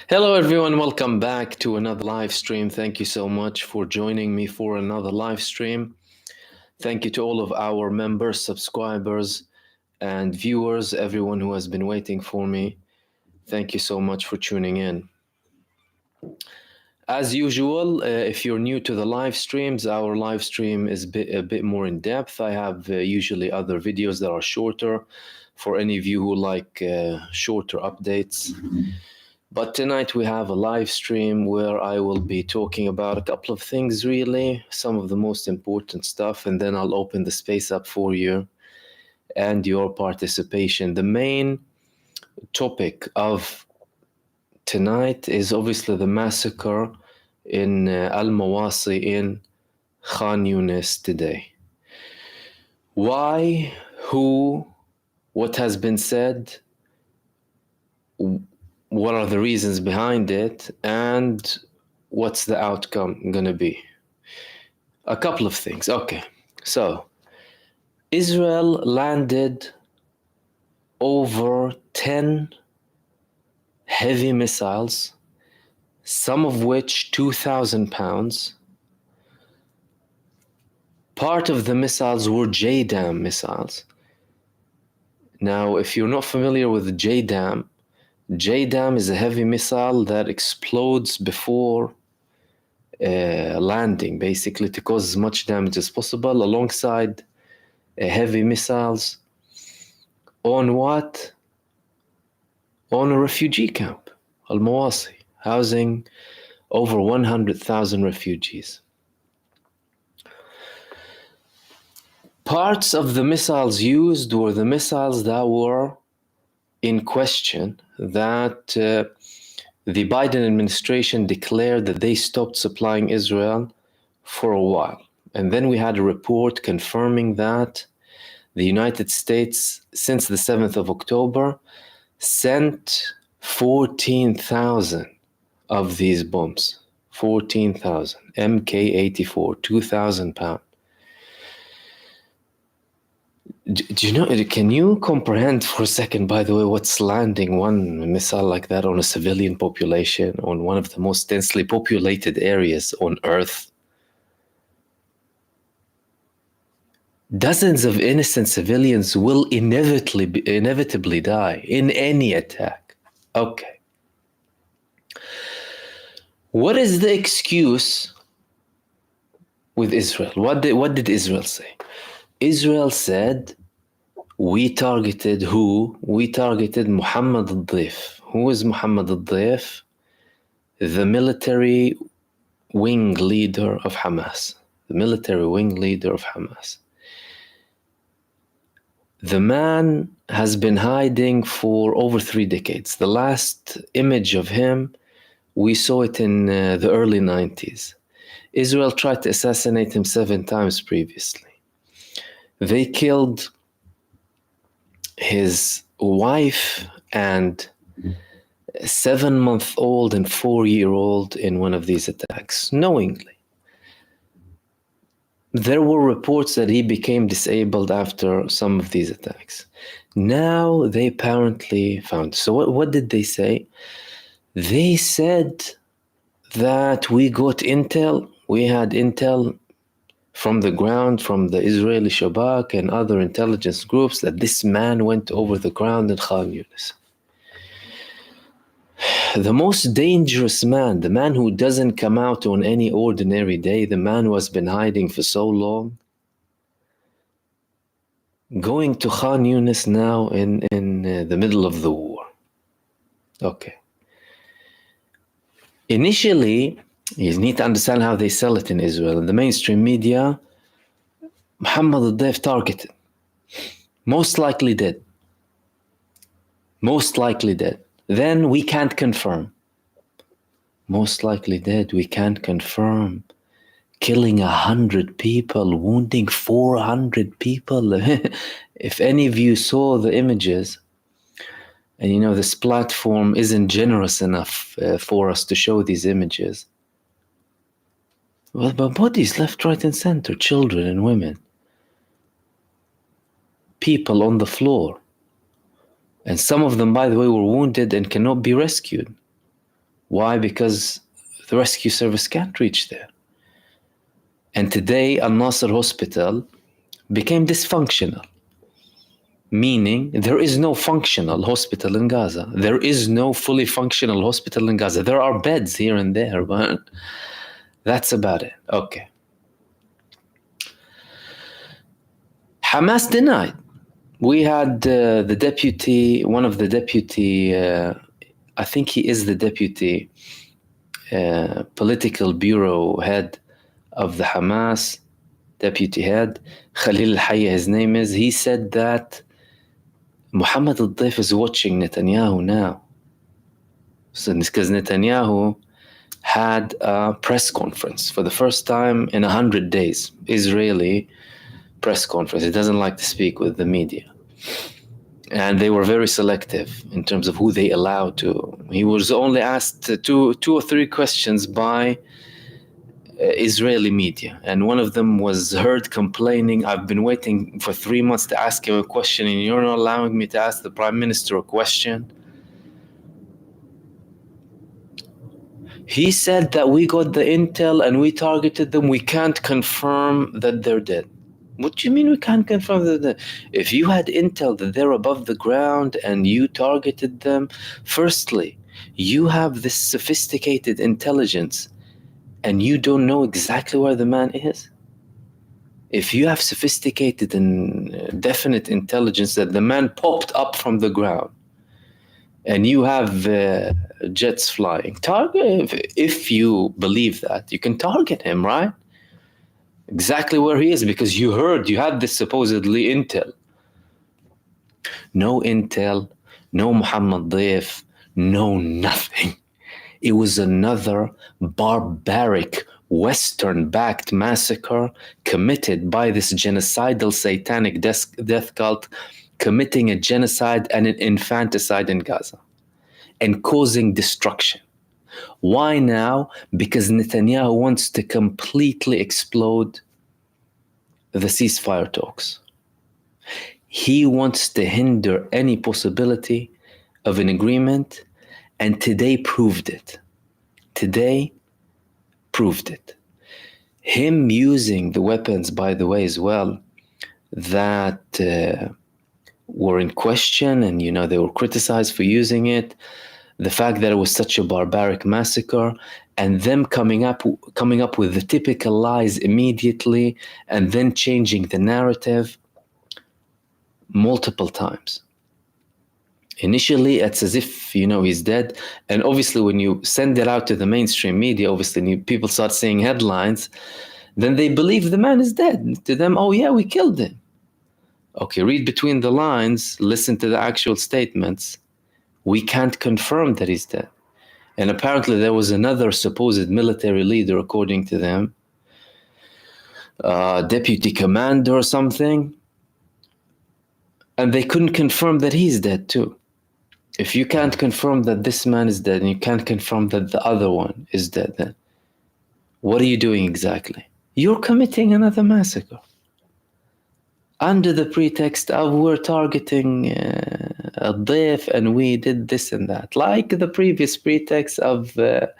Hello everyone, welcome back to another live stream. Thank you so much for joining me for another live stream. Thank you to all of our members, subscribers, and viewers, everyone who has been waiting for me. Thank you so much for tuning in. As usual, if you're new to the live streams, our live stream is a bit more in depth. I have usually other videos that are shorter for any of you who like shorter updates. But tonight we have a live stream where I will be talking about a couple of things, really, some of the most important stuff, and then I'll open the space up for you and your participation. The main topic of tonight is obviously the massacre in Al-Mawassi in Khan Yunis today. Why, who, what has been said, what are the reasons behind it, and what's the outcome going to be? A couple of things. Okay, so Israel landed over 10 heavy missiles, some of which 2,000 pounds. Part of the missiles were JDAM missiles. Now, if you're not familiar with JDAM is a heavy missile that explodes before landing, basically, to cause as much damage as possible, alongside heavy missiles on what? On a refugee camp, Al-Mawassi, housing over 100,000 refugees. Parts of the missiles used were the missiles that were in question, that the Biden administration declared that they stopped supplying Israel for a while. And then we had a report confirming that the United States, since the 7th of October, sent 14,000 of these bombs. 14,000. MK-84, 2,000 pounds. Do you know, can you comprehend for a second, by the way, what's landing one missile like that on a civilian population on one of the most densely populated areas on Earth? Dozens of innocent civilians will inevitably die in any attack. Okay. What is the excuse with Israel? What did Israel say? Israel said, we targeted who? We targeted Muhammad al-Dif. Who is Muhammad al-Dif? The military wing leader of Hamas. The military wing leader of Hamas. The man has been hiding for over 3 decades. The last image of him, we saw it in the early 90s. Israel tried to assassinate him 7 times previously. They killed his wife and 7-month-old and 4-year-old in one of these attacks, knowingly. There were reports that he became disabled after some of these attacks. Now they apparently found. So what did they say? They said that we got intel. We had intel from the ground, from the Israeli Shabak and other intelligence groups, that this man went over the ground in Khan Yunis. The most dangerous man, the man who doesn't come out on any ordinary day, the man who has been hiding for so long, going to Khan Yunis now in the middle of the war. Okay. Initially, you need to understand how they sell it in Israel. In the mainstream media, Muhammad al-Dif targeted. Most likely dead. Most likely dead. Then we can't confirm. Most likely dead, we can't confirm. Killing 100 people, wounding 400 people. If any of you saw the images, and you know this platform isn't generous enough for us to show these images. Well, but bodies left, right, and center, children and women. People on the floor. And some of them, by the way, were wounded and cannot be rescued. Why? Because the rescue service can't reach there. And today, Al-Nasser Hospital became dysfunctional, meaning there is no functional hospital in Gaza. There is no fully functional hospital in Gaza. There are beds here and there, but that's about it. Okay. Hamas denied. We had the deputy, one of the deputy, I think he is the deputy political bureau head of the Hamas, deputy head, Khalil Al-Hayya, his name is. He said that Mohammed al-Daif is watching Netanyahu now. So because Netanyahu had a press conference for the first time in 100 days, Israeli press conference. He doesn't like to speak with the media. And they were very selective in terms of who they allow to. He was only asked two or three questions by Israeli media. And one of them was heard complaining, I've been waiting for 3 months to ask him a question and you're not allowing me to ask the Prime Minister a question. He said that we got the intel and we targeted them. We can't confirm that they're dead. What do you mean we can't confirm that they're dead? If you had intel that they're above the ground and you targeted them, firstly, you have this sophisticated intelligence and you don't know exactly where the man is. If you have sophisticated and definite intelligence that the man popped up from the ground and you have jets flying, target. If you believe that, you can target him, right? Exactly where he is, because you had this supposedly intel. No intel, no Mohammed Daif, no nothing. It was another barbaric, Western-backed massacre committed by this genocidal satanic death cult, committing a genocide and an infanticide in Gaza and causing destruction. Why now? Because Netanyahu wants to completely explode the ceasefire talks. He wants to hinder any possibility of an agreement, and today proved it. Him using the weapons, by the way, as well, that were in question, and they were criticized for using it. The fact that it was such a barbaric massacre, and them coming up with the typical lies immediately, and then changing the narrative multiple times. Initially, it's as if, he's dead. And obviously, when you send it out to the mainstream media, obviously people start seeing headlines, then they believe the man is dead. To them, oh yeah, we killed him. Okay, read between the lines, listen to the actual statements. We can't confirm that he's dead. And apparently there was another supposed military leader, according to them, deputy commander or something, and they couldn't confirm that he's dead too. If you can't confirm that this man is dead and you can't confirm that the other one is dead, then what are you doing exactly? You're committing another massacre under the pretext of we're targeting Al-Daif and we did this and that, like the previous pretext of the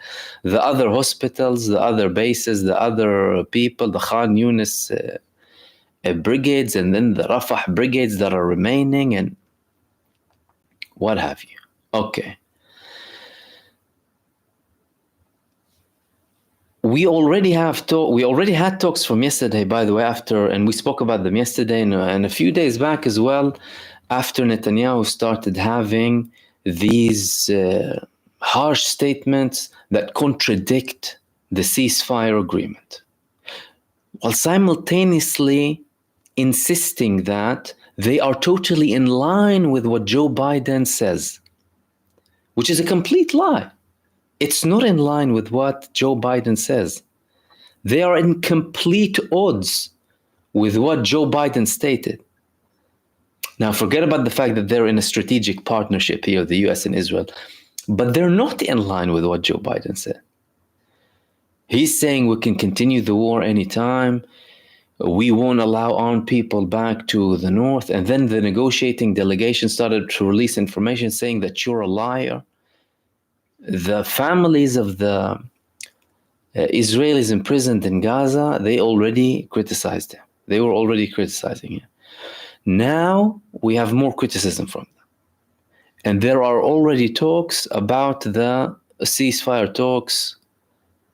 other hospitals, the other bases, the other people, the Khan Yunis brigades, and then the Rafah brigades that are remaining, and what have you. Okay. We already had talks from yesterday, by the way, and we spoke about them yesterday and a few days back as well, after Netanyahu started having these harsh statements that contradict the ceasefire agreement, while simultaneously insisting that they are totally in line with what Joe Biden says, which is a complete lie. It's not in line with what Joe Biden says. They are in complete odds with what Joe Biden stated. Now, forget about the fact that they're in a strategic partnership here, the US and Israel, but they're not in line with what Joe Biden said. He's saying we can continue the war anytime. We won't allow armed people back to the north. And then the negotiating delegation started to release information saying that you're a liar. The families of the Israelis imprisoned in Gaza, they already criticized him. They were already criticizing him. Now we have more criticism from them. And there are already talks about the ceasefire talks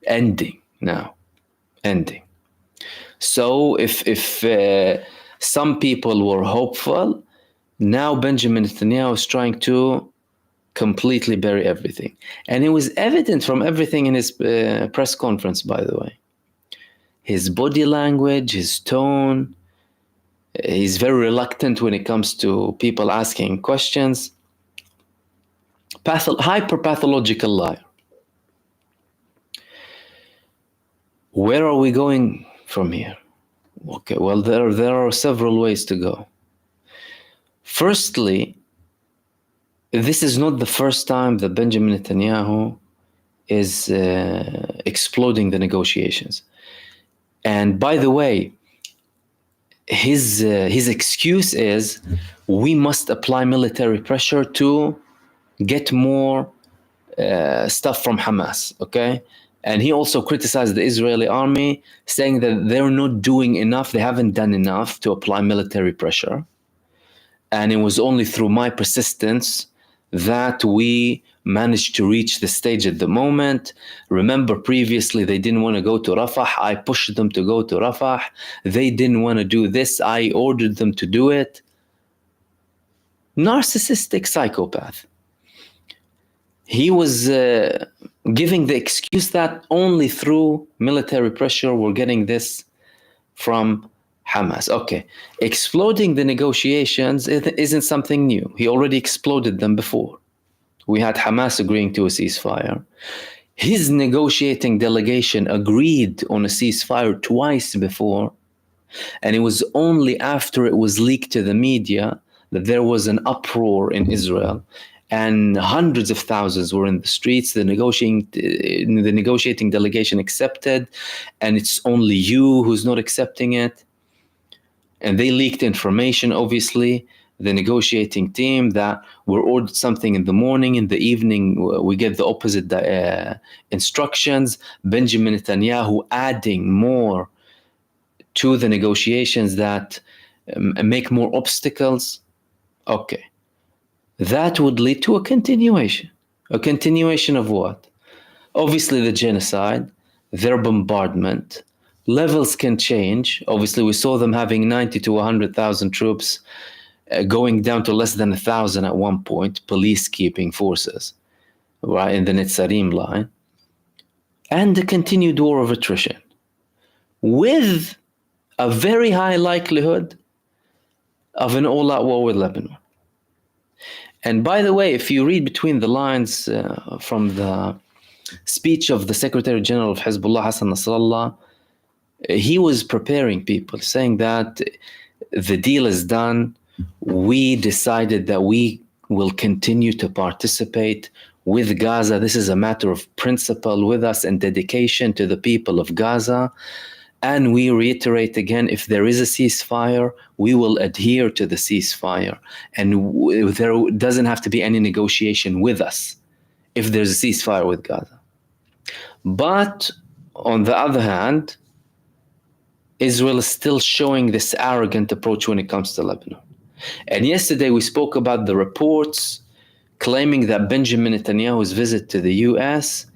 ending now. Ending. So if some people were hopeful, now Benjamin Netanyahu is trying to completely bury everything. And it was evident from everything in his press conference, by the way. His body language, his tone, he's very reluctant when it comes to people asking questions. Hyper-pathological liar. Where are we going from here? Okay, well, there are several ways to go. Firstly, this is not the first time that Benjamin Netanyahu is exploding the negotiations. And by the way, his excuse is we must apply military pressure to get more stuff from Hamas, okay? And he also criticized the Israeli army, saying that they're not doing enough, they haven't done enough to apply military pressure. And it was only through my persistence that we managed to reach the stage at the moment. Remember, previously they didn't want to go to Rafah. I pushed them to go to Rafah. They didn't want to do this. I ordered them to do it. Narcissistic psychopath. He was giving the excuse that only through military pressure we're getting this from Hamas. Okay, exploding the negotiations isn't something new. He already exploded them before. We had Hamas agreeing to a ceasefire. His negotiating delegation agreed on a ceasefire twice before, and it was only after it was leaked to the media that there was an uproar in Israel, and hundreds of thousands were in the streets. The negotiating delegation accepted, and it's only you who's not accepting it. And they leaked information, obviously, the negotiating team, that we're ordered something in the morning, in the evening we get the opposite instructions. Benjamin Netanyahu adding more to the negotiations that make more obstacles. Okay. That would lead to a continuation. A continuation of what? Obviously the genocide, their bombardment. Levels can change. Obviously we saw them having 90 to 100,000 troops, going down to less than 1,000 at one point, police-keeping forces, right, in the Netzarim line. And the continued war of attrition, with a very high likelihood of an all-out war with Lebanon. And by the way, if you read between the lines from the speech of the Secretary General of Hezbollah, Hassan Nasrallah, he was preparing people, saying that the deal is done. We decided that we will continue to participate with Gaza. This is a matter of principle with us and dedication to the people of Gaza. And we reiterate again, if there is a ceasefire, we will adhere to the ceasefire. And there doesn't have to be any negotiation with us if there's a ceasefire with Gaza. But on the other hand, Israel is still showing this arrogant approach when it comes to Lebanon. And yesterday we spoke about the reports claiming that Benjamin Netanyahu's visit to the US,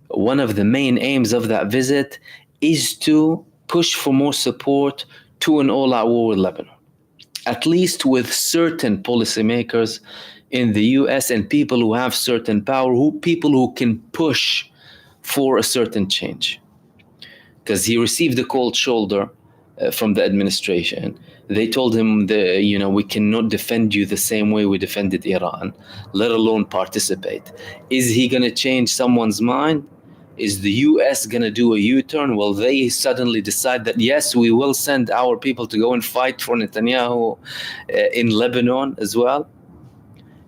one of the main aims of that visit is to push for more support to an all-out war with Lebanon, at least with certain policymakers in the US and people who have certain power, people who can push for a certain change. Because he received a cold shoulder from the administration. They told him, we cannot defend you the same way we defended Iran, let alone participate. Is he going to change someone's mind? Is the US going to do a U-turn? Will they suddenly decide that, yes, we will send our people to go and fight for Netanyahu in Lebanon as well?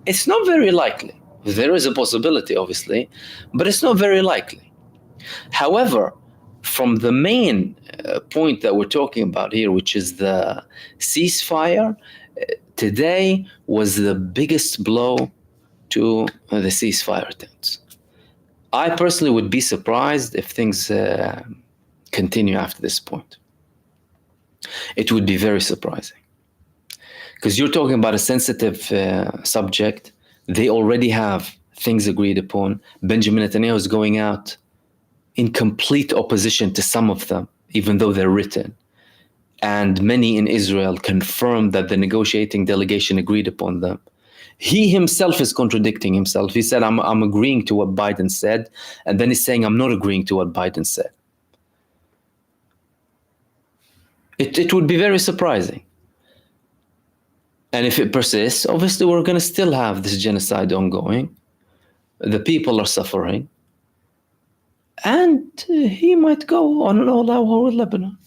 It's not very likely. There is a possibility, obviously, but it's not very likely. However, from the main point that we're talking about here, which is the ceasefire, today was the biggest blow to the ceasefire attempts. I personally would be surprised if things continue after this point. It would be very surprising. Because you're talking about a sensitive subject. They already have things agreed upon. Benjamin Netanyahu is going out in complete opposition to some of them, even though they're written. And many in Israel confirmed that the negotiating delegation agreed upon them. He himself is contradicting himself. He said, I'm agreeing to what Biden said. And then he's saying, I'm not agreeing to what Biden said. It would be very surprising. And if it persists, obviously we're going to still have this genocide ongoing. The people are suffering. And he might go on an all-out war with Lebanon.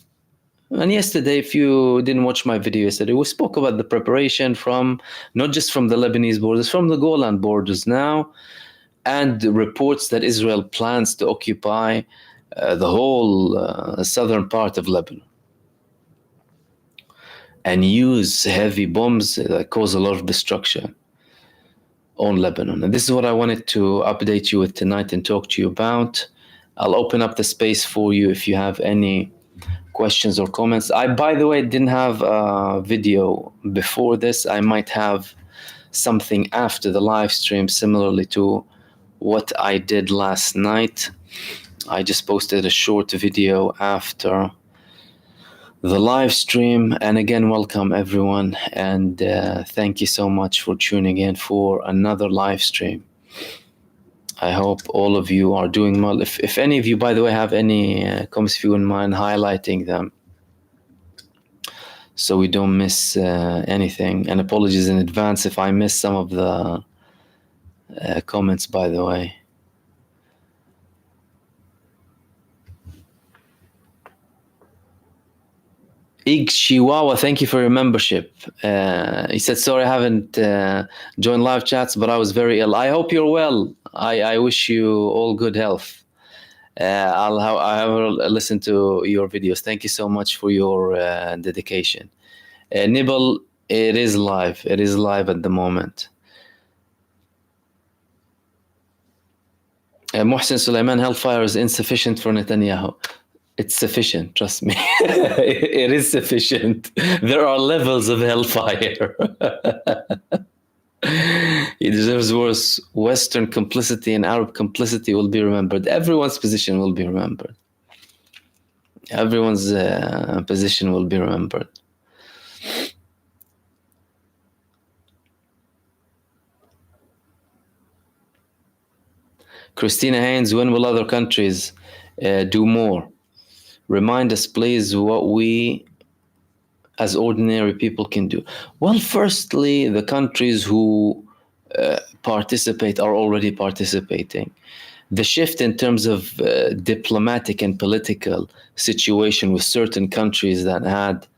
And yesterday, if you didn't watch my video yesterday, we spoke about the preparation from, not just from the Lebanese borders, from the Golan borders now, and reports that Israel plans to occupy the whole southern part of Lebanon and use heavy bombs that cause a lot of destruction on Lebanon. And this is what I wanted to update you with tonight and talk to you about. I'll open up the space for you if you have any questions or comments. I, by the way, didn't have a video before this. I might have something after the live stream, similarly to what I did last night. I just posted a short video after the live stream. And again, welcome everyone. And thank you so much for tuning in for another live stream. I hope all of you are doing well. If any of you, by the way, have any comments, if you wouldn't mind highlighting them so we don't miss anything. And apologies in advance if I miss some of the comments, by the way. Ig Chihuahua, thank you for your membership. He said, sorry, I haven't joined live chats, but I was very ill. I hope you're well. I wish you all good health. I'll listen to your videos. Thank you so much for your dedication. Nibble, it is live. It is live at the moment. Mohsen Suleiman, hellfire is insufficient for Netanyahu. It's sufficient, trust me. It is sufficient. There are levels of hellfire. He deserves worse. Western complicity and Arab complicity will be remembered. Everyone's position will be remembered. Everyone's position will be remembered. Christina Haynes, when will other countries do more? Remind us, please, what we as ordinary people can do. Well, firstly, the countries who participate are already participating. The shift in terms of diplomatic and political situation with certain countries that had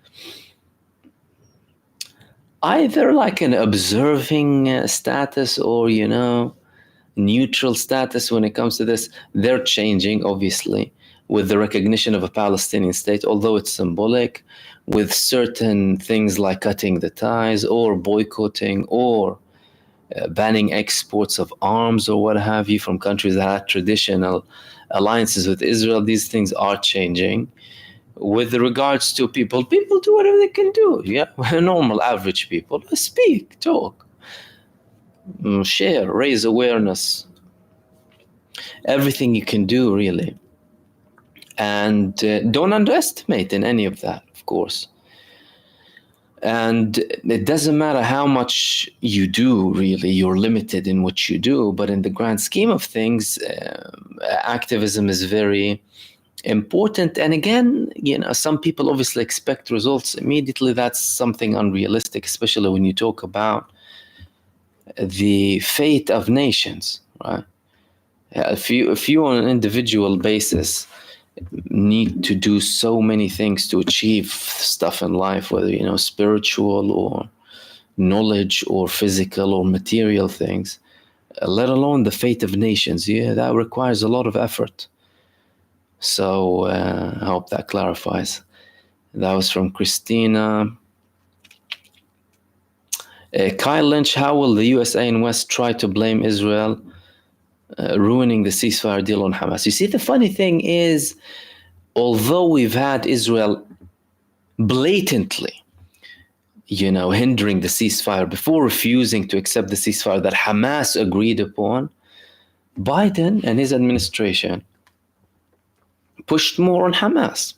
either like an observing status or, neutral status when it comes to this, they're changing, obviously, with the recognition of a Palestinian state, although it's symbolic, with certain things like cutting the ties or boycotting or banning exports of arms or what have you from countries that had traditional alliances with Israel. These things are changing. With regards to people do whatever they can do. Yeah, normal, average people. Speak, talk, share, raise awareness. Everything you can do, really. And don't underestimate in any of that, of course. And it doesn't matter how much you do, really, you're limited in what you do. But in the grand scheme of things, activism is very important. And again, some people obviously expect results immediately. That's something unrealistic, especially when you talk about the fate of nations, right? If you on an individual basis need to do so many things to achieve stuff in life, whether spiritual or knowledge or physical or material things, let alone the fate of nations, that requires a lot of effort. So I hope that clarifies. That was from Christina. Kyle Lynch, how will the USA and West try to blame Israel ruining the ceasefire deal on Hamas. You see, the funny thing is, although we've had Israel blatantly, hindering the ceasefire before refusing to accept the ceasefire that Hamas agreed upon, Biden and his administration pushed more on Hamas,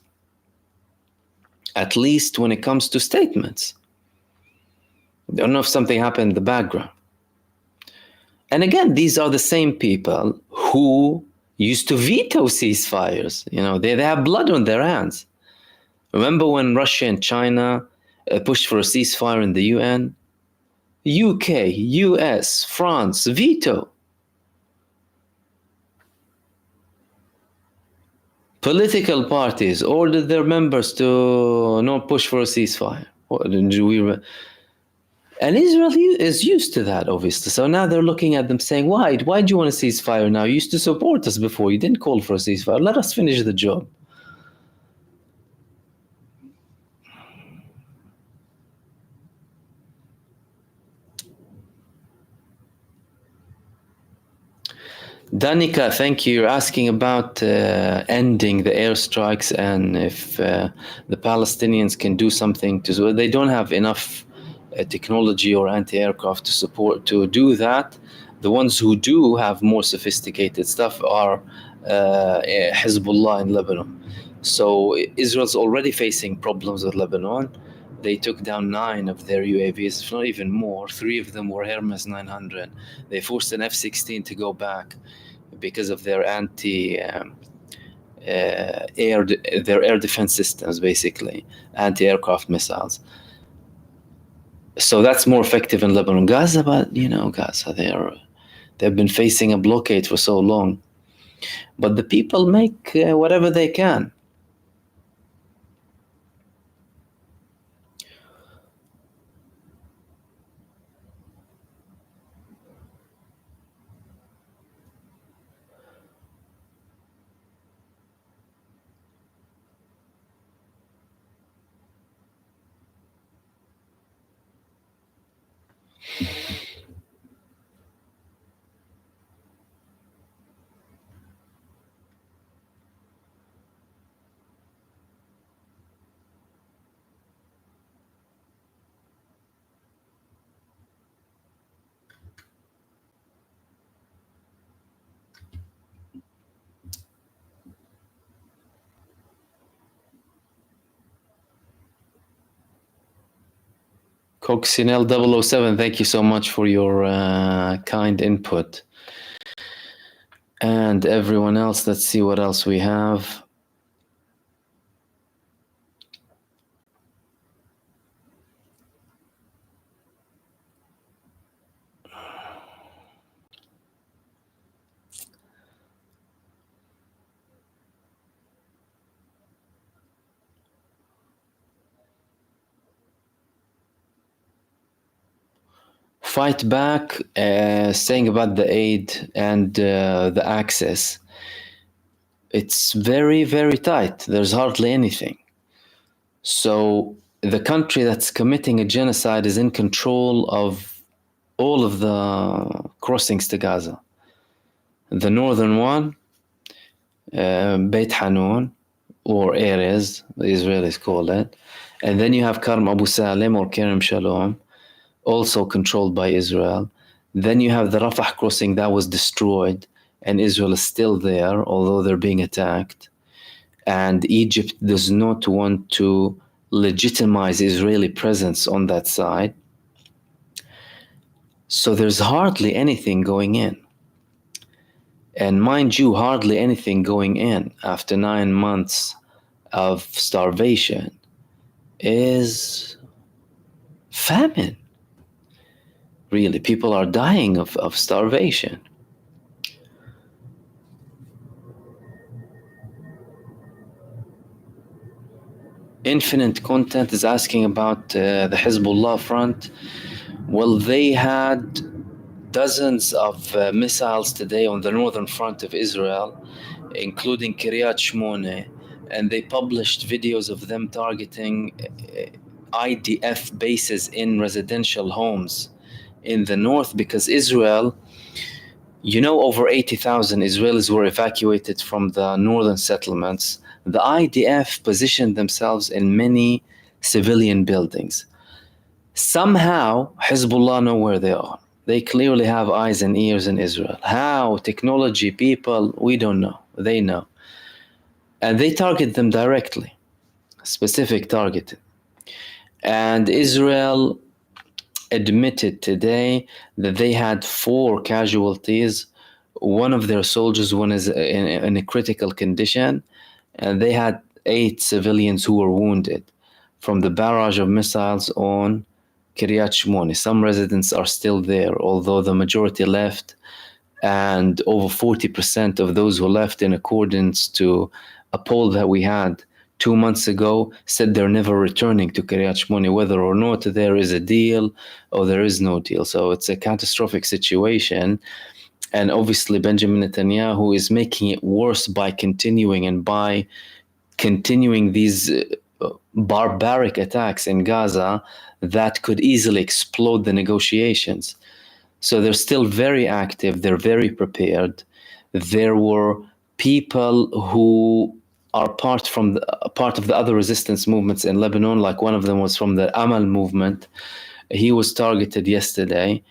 at least when it comes to statements. I don't know if something happened in the background. And again, these are the same people who used to veto ceasefires. They have blood on their hands. Remember when Russia and China pushed for a ceasefire in the UN? UK, US, France, veto. Political parties ordered their members to not push for a ceasefire. And Israel is used to that, obviously. So now they're looking at them saying, why do you want a ceasefire now? You used to support us before. You didn't call for a ceasefire. Let us finish the job. Danica, thank you. You're asking about ending the airstrikes and if the Palestinians can do something to. They don't have enough technology or anti-aircraft to do that. The ones who do have more sophisticated stuff are Hezbollah in Lebanon. So Israel's already facing problems with Lebanon. They took down 9 of their UAVs, if not even more. 3 of them were Hermes 900. They forced an F-16 to go back because of their air defense systems, basically anti-aircraft missiles. So that's more effective in Lebanon. Gaza, but Gaza, they've been facing a blockade for so long. But the people make whatever they can. Coccinelle 007, thank you so much for your kind input. And everyone else, let's see what else we have. Fight back, saying about the aid and the access. It's very, very tight. There's hardly anything. So the country that's committing a genocide is in control of all of the crossings to Gaza. The northern one, Beit Hanun, or Erez, the Israelis call it. And then you have Karm Abu Salim or Kerem Shalom, also controlled by Israel. Then you have the Rafah crossing that was destroyed, and Israel is still there, although they're being attacked. And Egypt does not want to legitimize Israeli presence on that side. So there's hardly anything going in. And mind you, hardly anything going in after 9 months of starvation is famine. Really, people are dying of starvation. Infinite Content is asking about the Hezbollah front. Well, they had dozens of missiles today on the northern front of Israel, including Kiryat Shmone, and they published videos of them targeting IDF bases in residential homes in the north, because Israel Over 80,000 Israelis were evacuated from the northern settlements. The IDF positioned themselves in many civilian buildings. Somehow, Hezbollah know where they are. They clearly have eyes and ears in Israel. How? Technology, people, we don't know. They know. And they target them directly, specific targeting. And Israel admitted today that they had 4 casualties. One of their soldiers, one is in a critical condition, and they had 8 civilians who were wounded from the barrage of missiles on Kiryat Shmoni. Some residents are still there, although the majority left, and over 40% of those who left, in accordance to a poll that we had 2 months ago, said they're never returning to Kiryat Shmoni, whether or not there is a deal or there is no deal. So it's a catastrophic situation. And obviously Benjamin Netanyahu is making it worse by continuing these barbaric attacks in Gaza that could easily explode the negotiations. So they're still very active, they're very prepared. There were people who are part of the other resistance movements in Lebanon, like one of them was from the Amal movement. He was targeted yesterday.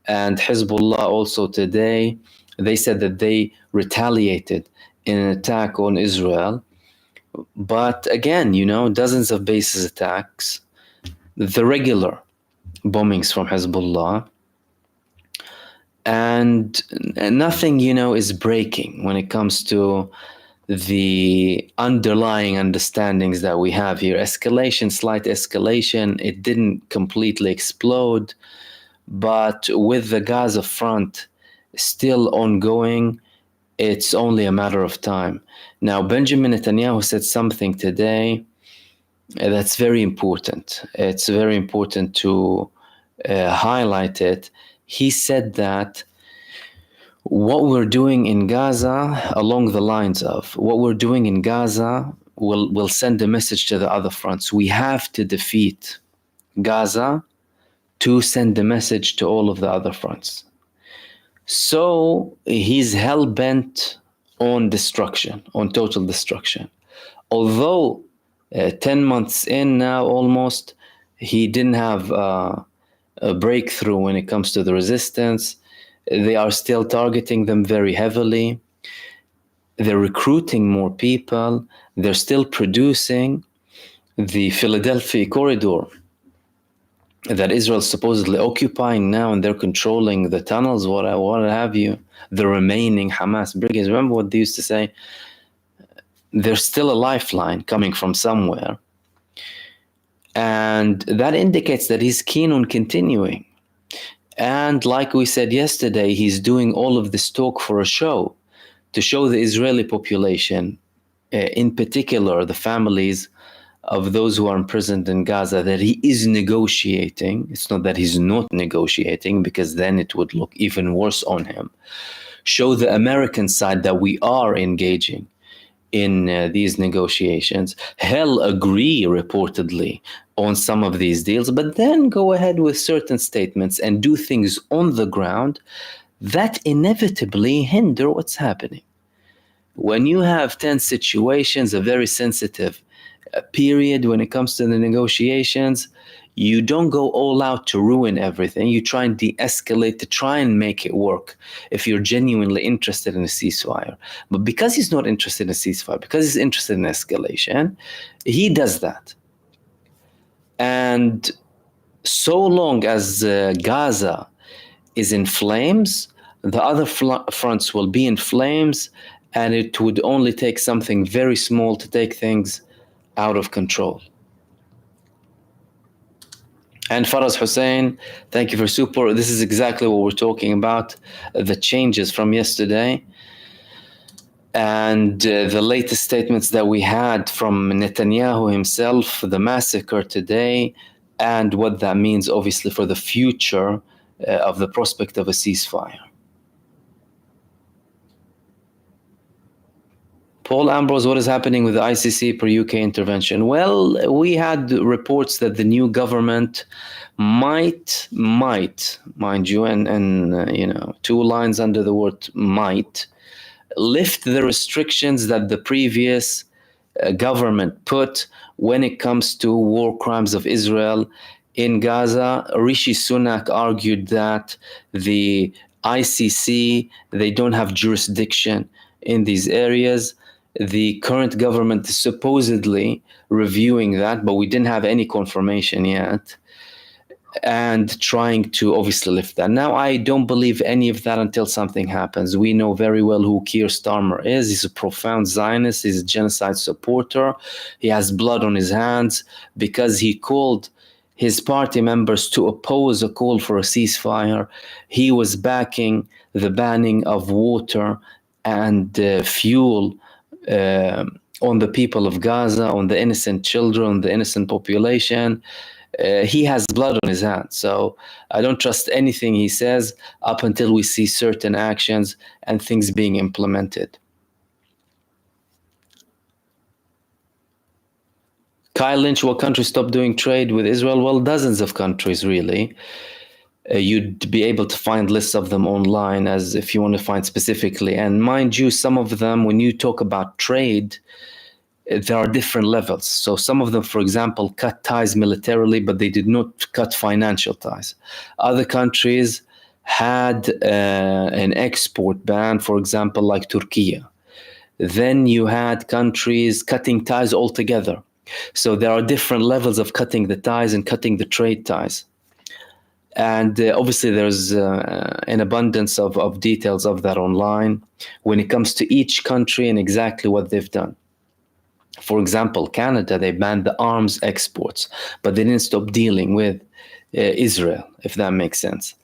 And Hezbollah also today, they said that they retaliated in an attack on Israel. But again, dozens of bases attacks, the regular bombings from Hezbollah, and nothing, is breaking when it comes to the underlying understandings that we have here. Escalation, slight escalation, it didn't completely explode. But with the Gaza front still ongoing, it's only a matter of time. Now, Benjamin Netanyahu said something today that's very important. It's very important to highlight it. He said that what we're doing in Gaza, along the lines of what we're doing in Gaza, will send a message to the other fronts. We have to defeat Gaza to send the message to all of the other fronts. So he's hell-bent on destruction, on total destruction. Although 10 months in now almost, he didn't have a breakthrough when it comes to the resistance. They are still targeting them very heavily. They're recruiting more people. They're still producing. The Philadelphia corridor that Israel's supposedly occupying now, and they're controlling the tunnels, what have you, the remaining Hamas brigades. Remember what they used to say? There's still a lifeline coming from somewhere. And that indicates that he's keen on continuing. And like we said yesterday, he's doing all of this talk for a show, to show the Israeli population, in particular the families of those who are imprisoned in Gaza, that he is negotiating. It's not that he's not negotiating, because then it would look even worse on him. Show the American side that we are engaging in these negotiations. Hell, agree reportedly on some of these deals, but then go ahead with certain statements and do things on the ground that inevitably hinder what's happening. When you have tense situations, a very sensitive period when it comes to the negotiations, you don't go all out to ruin everything. You try and de-escalate to try and make it work if you're genuinely interested in a ceasefire. But because he's not interested in a ceasefire, because he's interested in escalation, he does that. And so long as Gaza is in flames, the other fronts will be in flames, and it would only take something very small to take things out of control. And Farz Hussein, thank you for support. This is exactly what we're talking about, the changes from yesterday. And the latest statements that we had from Netanyahu himself, the massacre today, and what that means obviously for the future of the prospect of a ceasefire. Paul Ambrose, what is happening with the ICC per UK intervention? Well, we had reports that the new government might, mind you, and two lines under the word might, lift the restrictions that the previous government put when it comes to war crimes of Israel in Gaza. Rishi Sunak argued that the ICC, they don't have jurisdiction in these areas. The current government is supposedly reviewing that, but we didn't have any confirmation yet, and trying to obviously lift that. Now, I don't believe any of that until something happens. We know very well who Keir Starmer is. He's a profound Zionist. He's a genocide supporter. He has blood on his hands because he called his party members to oppose a call for a ceasefire. He was backing the banning of water and fuel on the people of Gaza, on the innocent children, the innocent population. He has blood on his hands, so I don't trust anything he says up until we see certain actions and things being implemented. Kyle Lynch, what countries stopped doing trade with Israel? Well, dozens of countries, really. You'd be able to find lists of them online as if you want to find specifically. And mind you, some of them, when you talk about trade, there are different levels. So some of them, for example, cut ties militarily, but they did not cut financial ties. Other countries had an export ban, for example, like Turkey. Then you had countries cutting ties altogether. So there are different levels of cutting the ties and cutting the trade ties. And obviously there's an abundance of details of that online when it comes to each country and exactly what they've done. For example, Canada, they banned the arms exports, but they didn't stop dealing with Israel, if that makes sense.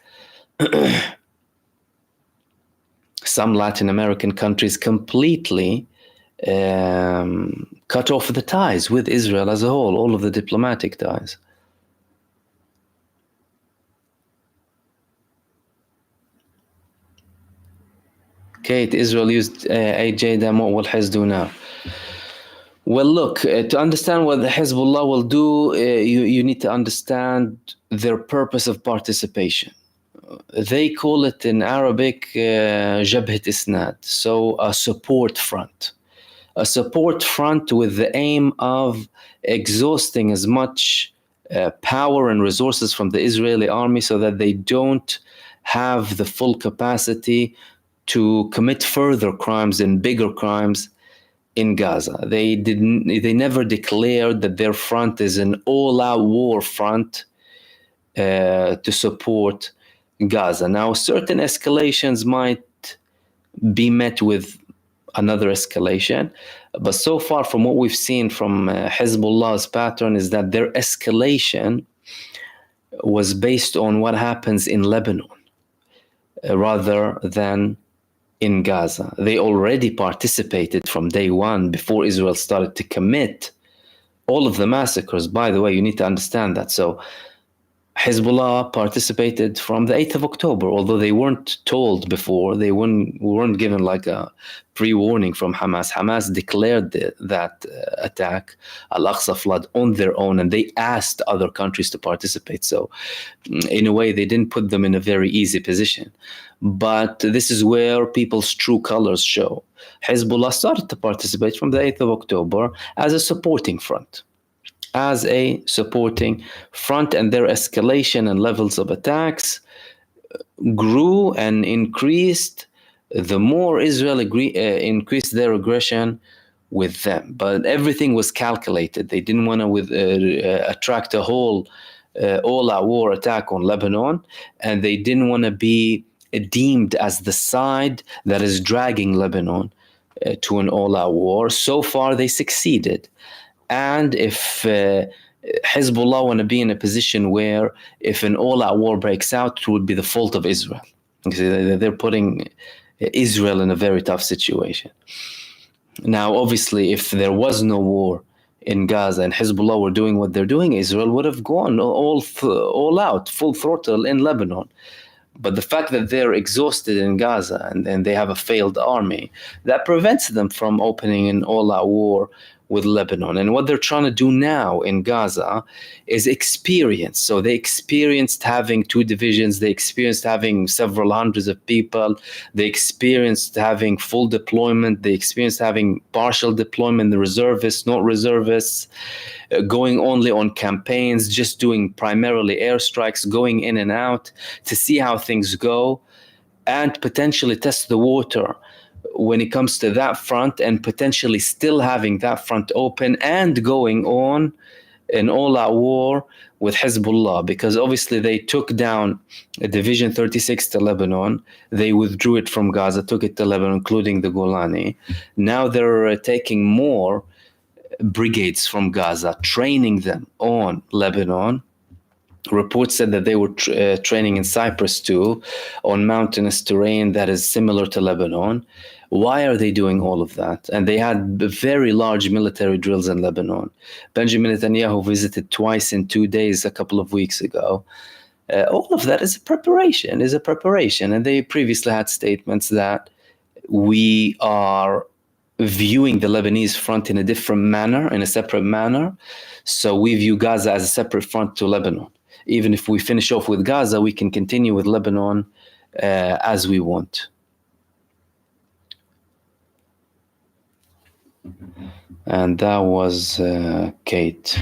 Some Latin American countries completely cut off the ties with Israel as a whole, all of the diplomatic ties. Kate, Israel used a JDAM. What will Hezbollah do now? Well, look, to understand what the Hezbollah will do, you need to understand their purpose of participation. They call it in Arabic Jabhat Isnad, so a support front. A support front with the aim of exhausting as much power and resources from the Israeli army so that they don't have the full capacity to commit further crimes and bigger crimes in Gaza. They never declared that their front is an all-out war front to support Gaza. Now, certain escalations might be met with another escalation, but so far from what we've seen from Hezbollah's pattern is that their escalation was based on what happens in Lebanon rather than in Gaza. They already participated from day one before Israel started to commit all of the massacres. By the way, you need to understand that. So Hezbollah participated from the 8th of October, although they weren't told before. They weren't given like a pre-warning from Hamas. Hamas declared that attack, Al-Aqsa flood, on their own, and they asked other countries to participate. So in a way, they didn't put them in a very easy position. But this is where people's true colors show. Hezbollah started to participate from the 8th of October as a supporting front. And their escalation and levels of attacks grew and increased the more Israel increased their aggression with them. But everything was calculated. They didn't want to attract a whole all-out war attack on Lebanon, and they didn't want to be deemed as the side that is dragging Lebanon to an all-out war. So far, they succeeded. And if Hezbollah want to be in a position where if an all-out war breaks out, it would be the fault of Israel. They're putting Israel in a very tough situation. Now, obviously, if there was no war in Gaza and Hezbollah were doing what they're doing, Israel would have gone all out, full throttle in Lebanon. But the fact that they're exhausted in Gaza and they have a failed army, that prevents them from opening an all-out war with Lebanon. And what they're trying to do now in Gaza is experience. So they experienced having 2 divisions. They experienced having several hundreds of people. They experienced having full deployment. They experienced having partial deployment, the reservists, not reservists, going only on campaigns, just doing primarily airstrikes, going in and out to see how things go and potentially test the water when it comes to that front, and potentially still having that front open and going on an all-out war with Hezbollah, because obviously they took down Division 36 to Lebanon. They withdrew it from Gaza, took it to Lebanon, including the Golani. Now they're taking more brigades from Gaza, training them on Lebanon. Reports said that they were training in Cyprus too, on mountainous terrain that is similar to Lebanon. Why are they doing all of that? And they had very large military drills in Lebanon. Benjamin Netanyahu visited twice in 2 days a couple of weeks ago. All of that is a preparation. And they previously had statements that we are viewing the Lebanese front in a different manner, in a separate manner. So we view Gaza as a separate front to Lebanon. Even if we finish off with Gaza, we can continue with Lebanon as we want. And that was Kate.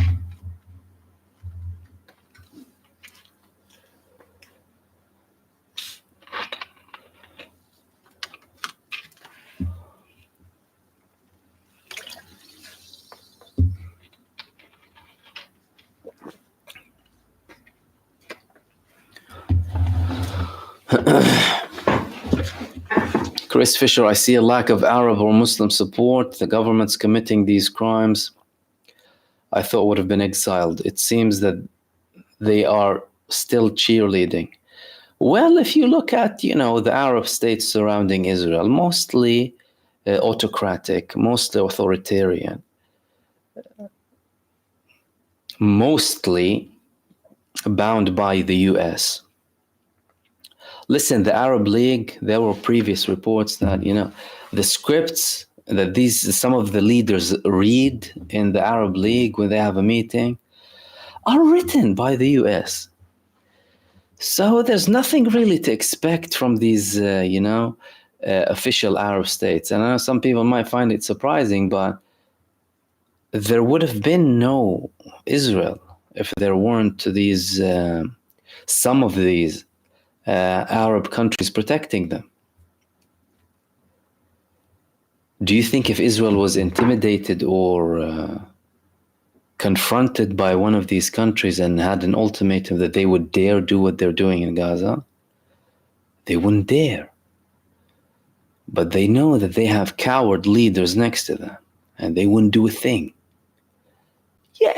Chris Fisher, I see a lack of Arab or Muslim support. The government's committing these crimes, I thought would have been exiled. It seems that they are still cheerleading. Well, if you look at, the Arab states surrounding Israel, mostly autocratic, mostly authoritarian, mostly bound by the US. Listen, the Arab League, there were previous reports that, the scripts that some of the leaders read in the Arab League when they have a meeting are written by the US. So there's nothing really to expect from these, official Arab states. And I know some people might find it surprising, but there would have been no Israel if there weren't these, some of these Arab countries protecting them. Do you think if Israel was intimidated or confronted by one of these countries and had an ultimatum that they would dare do what they're doing in Gaza? They wouldn't dare. But they know that they have coward leaders next to them, and they wouldn't do a thing. Yeah,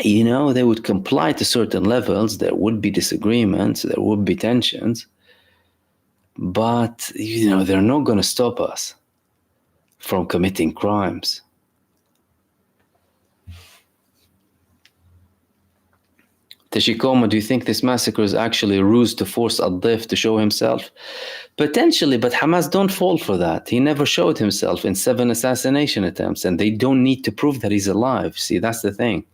they would comply to certain levels. There would be disagreements, there would be tensions. But, they're not going to stop us from committing crimes. Teshikoma, do you think this massacre is actually a ruse to force Al-Dif to show himself? Potentially, but Hamas don't fall for that. He never showed himself in 7 assassination attempts, and they don't need to prove that he's alive. See, that's the thing.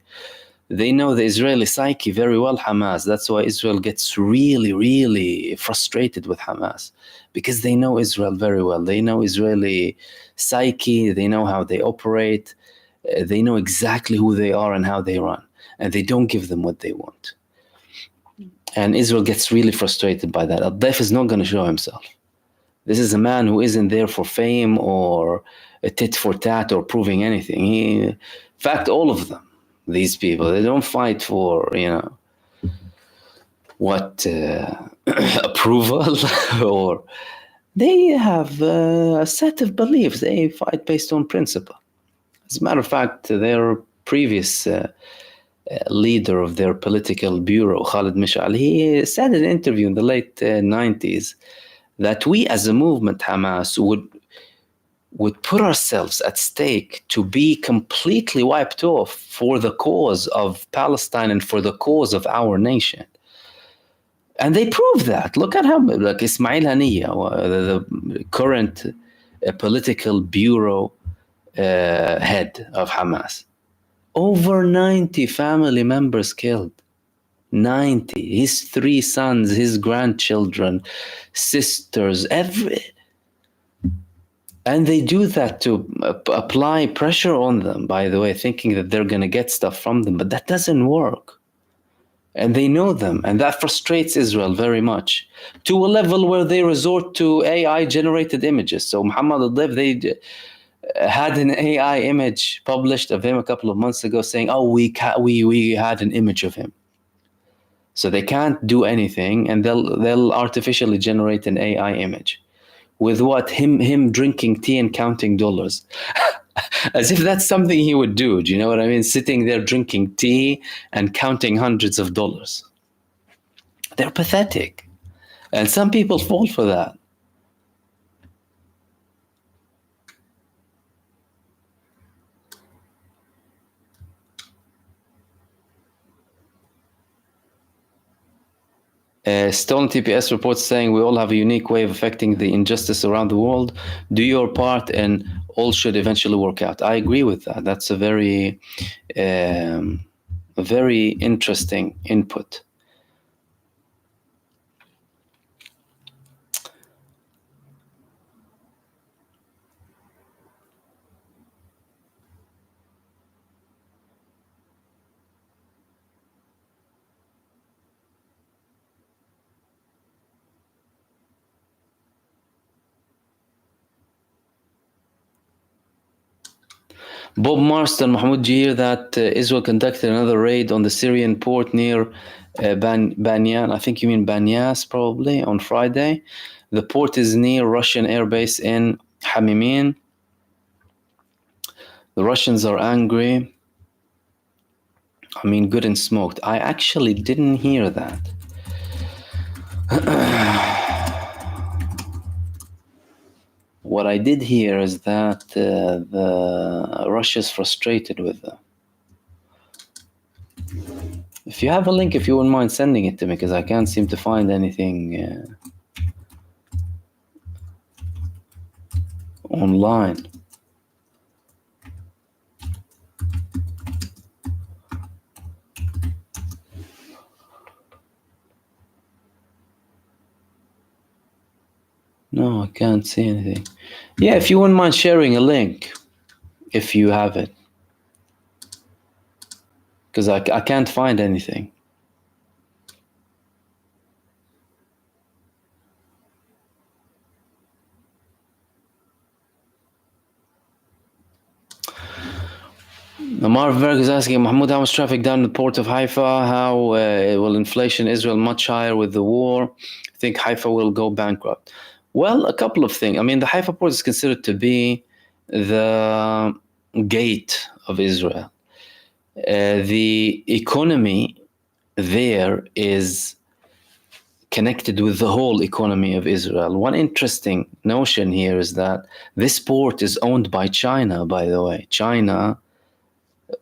They know the Israeli psyche very well, Hamas. That's why Israel gets really, really frustrated with Hamas, because they know Israel very well. They know Israeli psyche. They know how they operate. They know exactly who they are and how they run. And they don't give them what they want. And Israel gets really frustrated by that. Al-Dif is not going to show himself. This is a man who isn't there for fame or a tit for tat or proving anything. In fact, all of them, these people, they don't fight for, approval, or they have a set of beliefs. They fight based on principle. As a matter of fact, their previous leader of their political bureau, Khalid Mish'al, he said in an interview in the late 90s that we as a movement, Hamas, would put ourselves at stake to be completely wiped off for the cause of Palestine and for the cause of our nation. And they prove that. Look at how, like Ismail Haniyeh, the current political bureau head of Hamas. Over 90 family members killed. 90. His 3 sons, his grandchildren, sisters, and they do that to apply pressure on them, by the way, thinking that they're going to get stuff from them. But that doesn't work. And they know them, and that frustrates Israel very much, to a level where they resort to AI-generated images. So MahmoodOD, they had an AI image published of him a couple of months ago saying, oh, we had an image of him. So they can't do anything, and they'll artificially generate an AI image. With what? Him drinking tea and counting dollars. As if that's something he would do. Do you know what I mean? Sitting there drinking tea and counting hundreds of dollars. They're pathetic. And some people fall for that. Stolen TPS reports saying we all have a unique way of affecting the injustice around the world. Do your part and all should eventually work out. I agree with that. That's a very interesting input. Bob Marston, Mahmoud, do you hear that Israel conducted another raid on the Syrian port near Banyan? I think you mean Banyas, probably, on Friday. The port is near Russian airbase in Hamimin. The Russians are angry. I mean, good and smoked. I actually didn't hear that. What I did hear is that the Russia's frustrated with them. If you have a link, if you wouldn't mind sending it to me, because I can't seem to find anything online. No, I can't see anything. Yeah, if you wouldn't mind sharing a link, if you have it. Because I can't find anything. Marv Berg is asking, Mahmoud, how much traffic down the port of Haifa? How will inflation in Israel much higher with the war? I think Haifa will go bankrupt. Well, a couple of things. I mean, the Haifa port is considered to be the gate of Israel. The economy there is connected with the whole economy of Israel. One interesting notion here is that this port is owned by China, by the way. China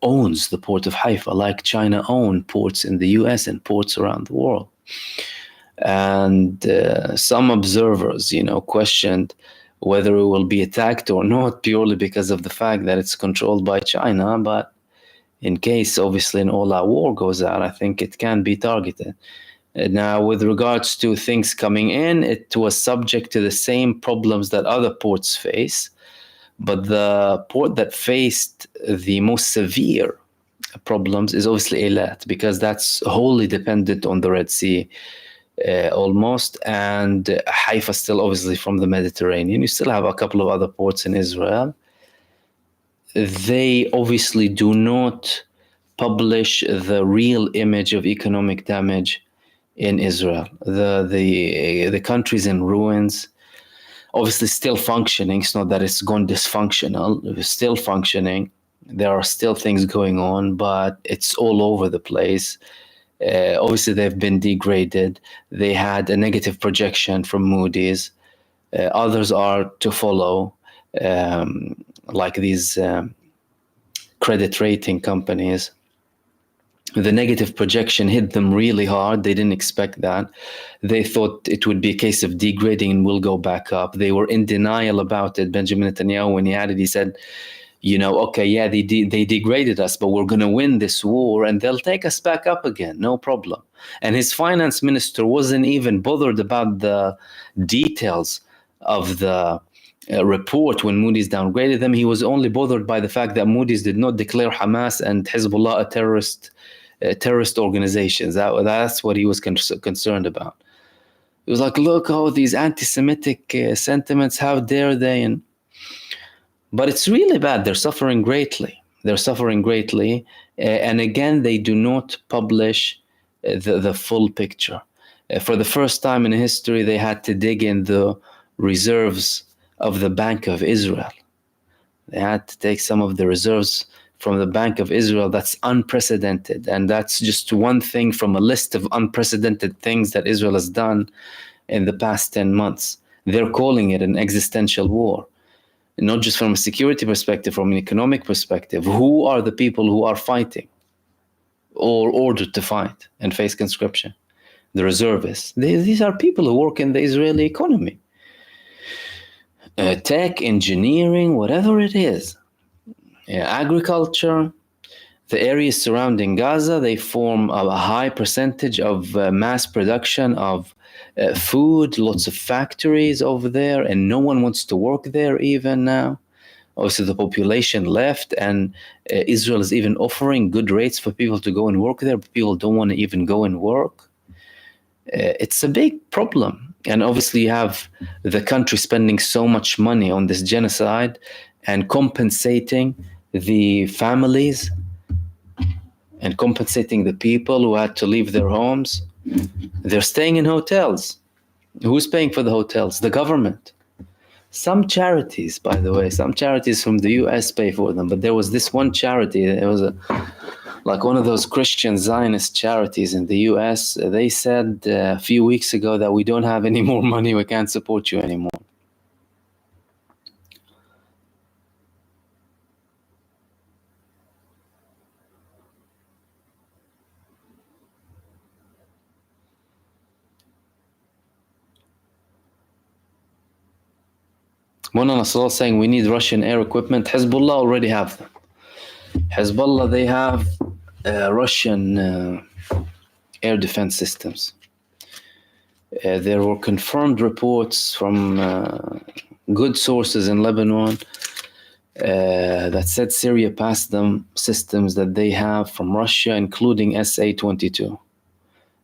owns the port of Haifa, like China owned ports in the US and ports around the world. And some observers, questioned whether it will be attacked or not, purely because of the fact that it's controlled by China. But in case, obviously, an all-out war goes out, I think it can be targeted. Now, with regards to things coming in, it was subject to the same problems that other ports face. But the port that faced the most severe problems is obviously Eilat, because that's wholly dependent on the Red Sea, almost, and Haifa still obviously from the Mediterranean. You still have a couple of other ports in Israel. They obviously do not publish the real image of economic damage in Israel. The country's in ruins. Obviously still functioning. It's not that it's gone dysfunctional. It's still functioning. There are still things going on, but it's all over the place. Obviously, they've been degraded. They had a negative projection from Moody's. Others are to follow, like these credit rating companies. The negative projection hit them really hard. They didn't expect that. They thought it would be a case of degrading and will go back up. They were in denial about it. Benjamin Netanyahu, when he had it, he said, okay, yeah, they degraded us, but we're going to win this war and they'll take us back up again, no problem. And his finance minister wasn't even bothered about the details of the report when Moody's downgraded them. He was only bothered by the fact that Moody's did not declare Hamas and Hezbollah a terrorist organizations. That's what he was concerned about. He was like, look, these anti-Semitic sentiments, how dare they? But it's really bad. They're suffering greatly. And again, they do not publish the full picture. For the first time in history, they had to dig in the reserves of the Bank of Israel. They had to take some of the reserves from the Bank of Israel. That's unprecedented. And that's just one thing from a list of unprecedented things that Israel has done in the past 10 months. They're calling it an existential war. Not just from a security perspective, from an economic perspective. Who are the people who are fighting or ordered to fight and face conscription? The reservists. These are people who work in the Israeli economy. Tech, engineering, whatever it is. Agriculture. The areas surrounding Gaza, they form a high percentage of mass production of food, lots of factories over there, and no one wants to work there even now. Also, the population left, and Israel is even offering good rates for people to go and work there, but people don't want to even go and work. It's a big problem. And obviously, you have the country spending so much money on this genocide and compensating the families and compensating the people who had to leave their homes. They're staying in hotels. Who's paying for the hotels? The government. Some charities, by the way, some charities from the US pay for them. But there was this one charity. It was like one of those Christian Zionist charities in the US. They said a few weeks ago that we don't have any more money. We can't support you anymore. Mona Nasrallah saying we need Russian air equipment. Hezbollah already have them. Hezbollah, they have Russian air defense systems. There were confirmed reports from good sources in Lebanon that said Syria passed them systems that they have from Russia, including SA-22.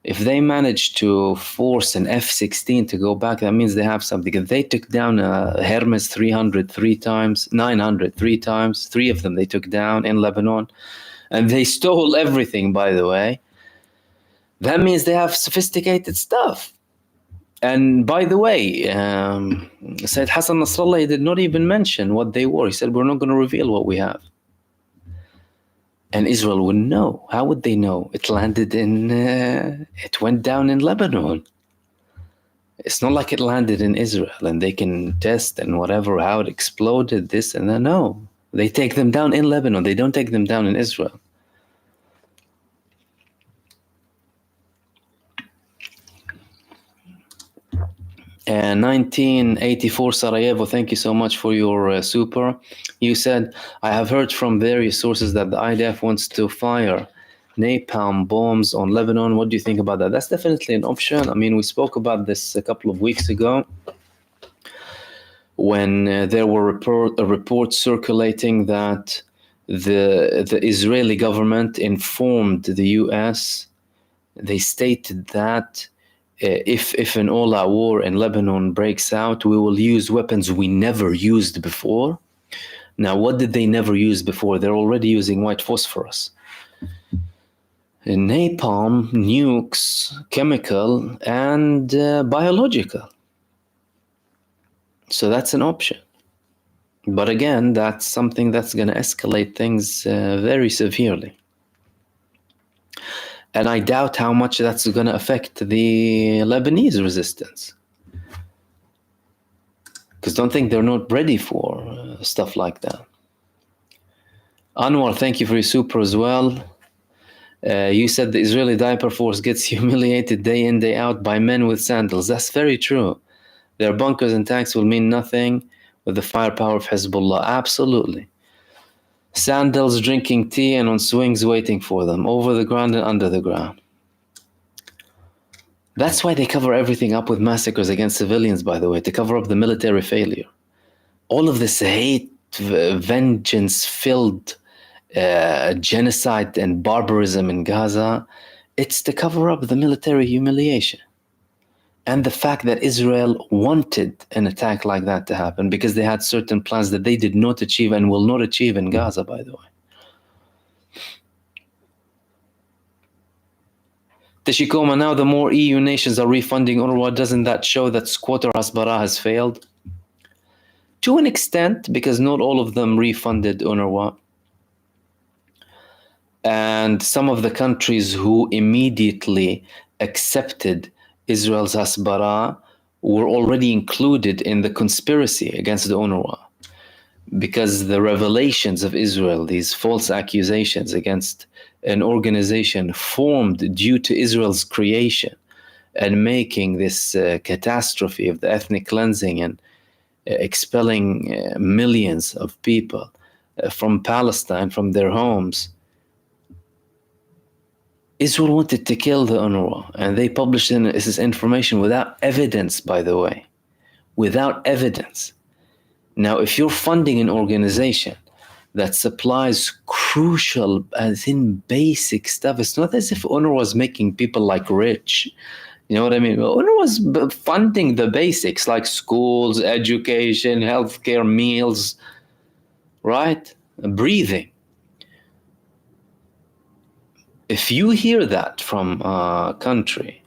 If they manage to force an F-16 to go back, that means they have something. If they took down a Hermes 300 3 times, 900 3 times, 3 of them they took down in Lebanon, and they stole everything, by the way, that means they have sophisticated stuff. And by the way, Said Hassan Nasrallah did not even mention what they were. He said, we're not going to reveal what we have. And Israel wouldn't know. How would they know? It landed in, it went down in Lebanon. It's not like it landed in Israel and they can test and whatever, how it exploded, this and that. No, they take them down in Lebanon. They don't take them down in Israel. And 1984 Sarajevo, thank you so much for your super. You said, I have heard from various sources that the IDF wants to fire napalm bombs on Lebanon. What do you think about that? That's definitely an option. I mean, we spoke about this a couple of weeks ago when there were reports circulating that the Israeli government informed the US. They stated that if an all-out war in Lebanon breaks out, we will use weapons we never used before. Now, what did they never use before? They're already using white phosphorus. Napalm, nukes, chemical, and biological. So that's an option. But again, that's something that's going to escalate things very severely. And I doubt how much that's going to affect the Lebanese resistance. Because don't think they're not ready for stuff like that. Anwar, thank you for your super as well. You said the Israeli diaper force gets humiliated day in, day out by men with sandals. That's very true. Their bunkers and tanks will mean nothing with the firepower of Hezbollah. Absolutely. Sandals drinking tea and on swings waiting for them, over the ground and under the ground. That's why they cover everything up with massacres against civilians, by the way, to cover up the military failure. All of this hate, vengeance-filled genocide and barbarism in Gaza, it's to cover up the military humiliation. And the fact that Israel wanted an attack like that to happen because they had certain plans that they did not achieve and will not achieve in Gaza, by the way. Teshikoma, now the more EU nations are refunding UNRWA, doesn't that show that squatter Hasbara has failed? To an extent, because not all of them refunded UNRWA. And some of the countries who immediately accepted Israel's Hasbara were already included in the conspiracy against the UNRWA, because the revelations of Israel, these false accusations against an organization formed due to Israel's creation and making this catastrophe of the ethnic cleansing and expelling millions of people from Palestine, from their homes. Israel wanted to kill the UNRWA, and they published this information without evidence, by the way. Without evidence. Now, if you're funding an organization that supplies crucial, as in basic stuff, it's not as if UNRWA was making people like rich. You know what I mean? UNRWA was funding the basics like schools, education, healthcare, meals, right? Breathing. If you hear that from a country,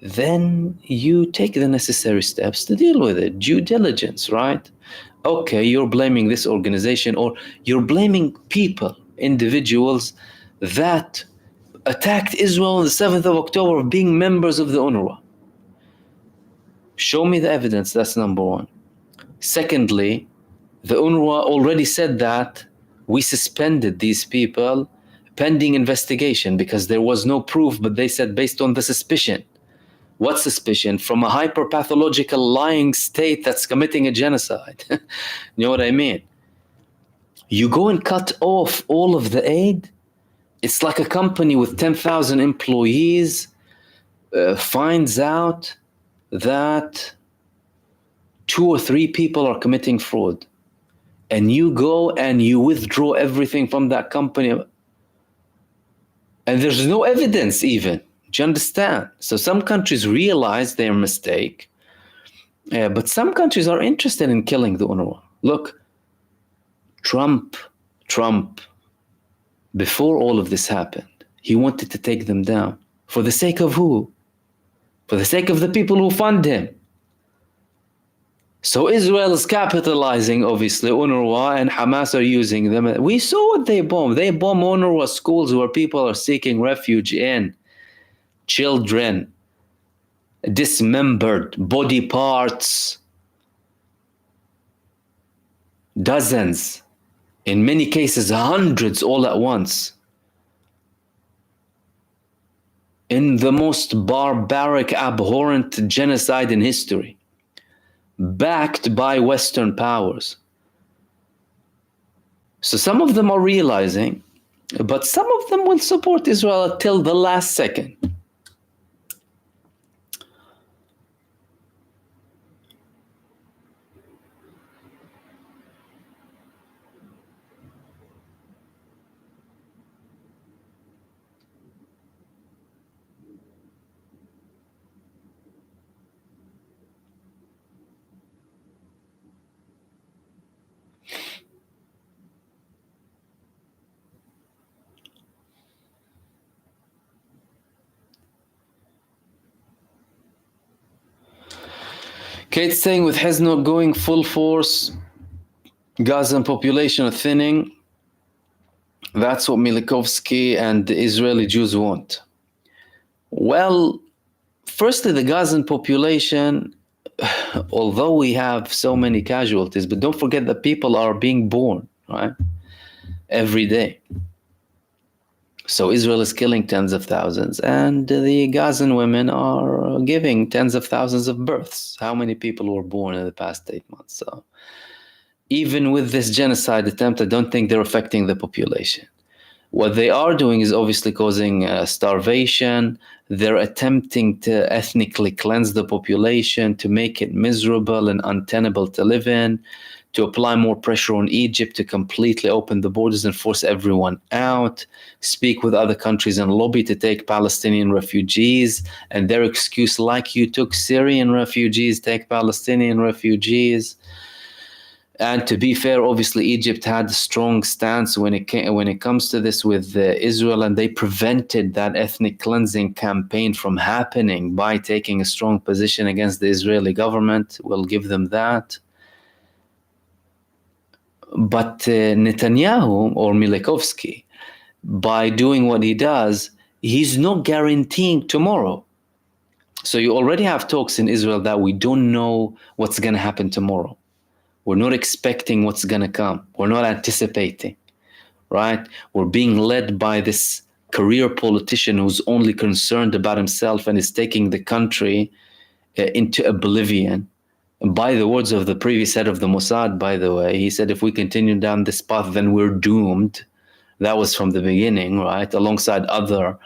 then you take the necessary steps to deal with it. Due diligence, right? Okay, you're blaming this organization, or you're blaming people, individuals that attacked Israel on the 7th of October of being members of the UNRWA. Show me the evidence, that's number one. Secondly, the UNRWA already said that we suspended these people pending investigation because there was no proof, but they said based on the suspicion. What suspicion? From a hyper-pathological lying state that's committing a genocide. You know what I mean? You go and cut off all of the aid. It's like a company with 10,000 employees finds out that 2 or 3 people are committing fraud. And you go and you withdraw everything from that company. And there's no evidence even. Do you understand? So some countries realize their mistake, but some countries are interested in killing the UNRWA. Look, Trump, before all of this happened, he wanted to take them down. For the sake of who? For the sake of the people who fund him. So Israel is capitalizing, obviously, UNRWA, and Hamas are using them. We saw what they bomb. They bomb UNRWA schools where people are seeking refuge in. Children, dismembered body parts, dozens, in many cases hundreds all at once, in the most barbaric, abhorrent genocide in history, backed by Western powers. So some of them are realizing, but some of them will support Israel till the last second. Kate's saying with Hezbollah going full force, Gazan population are thinning. That's what Milikovsky and the Israeli Jews want. Well, firstly, the Gazan population, although we have so many casualties, but don't forget that people are being born, right? Every day. So Israel is killing tens of thousands, and the Gazan women are giving tens of thousands of births. How many people were born in the past 8 months? So even with this genocide attempt, I don't think they're affecting the population. What they are doing is obviously causing starvation. They're attempting to ethnically cleanse the population, to make it miserable and untenable to live in, to apply more pressure on Egypt to completely open the borders and force everyone out, speak with other countries and lobby to take Palestinian refugees. And their excuse, like you took Syrian refugees, take Palestinian refugees. And to be fair, obviously Egypt had a strong stance when it comes to this with Israel, and they prevented that ethnic cleansing campaign from happening by taking a strong position against the Israeli government. We'll give them that. But Netanyahu or Milikovsky, by doing what he does, he's not guaranteeing tomorrow. So you already have talks in Israel that we don't know what's going to happen tomorrow. We're not expecting what's going to come. We're not anticipating, right? We're being led by this career politician who's only concerned about himself and is taking the country into oblivion. And by the words of the previous head of the Mossad, by the way, he said, if we continue down this path, then we're doomed. That was from the beginning, right? Alongside other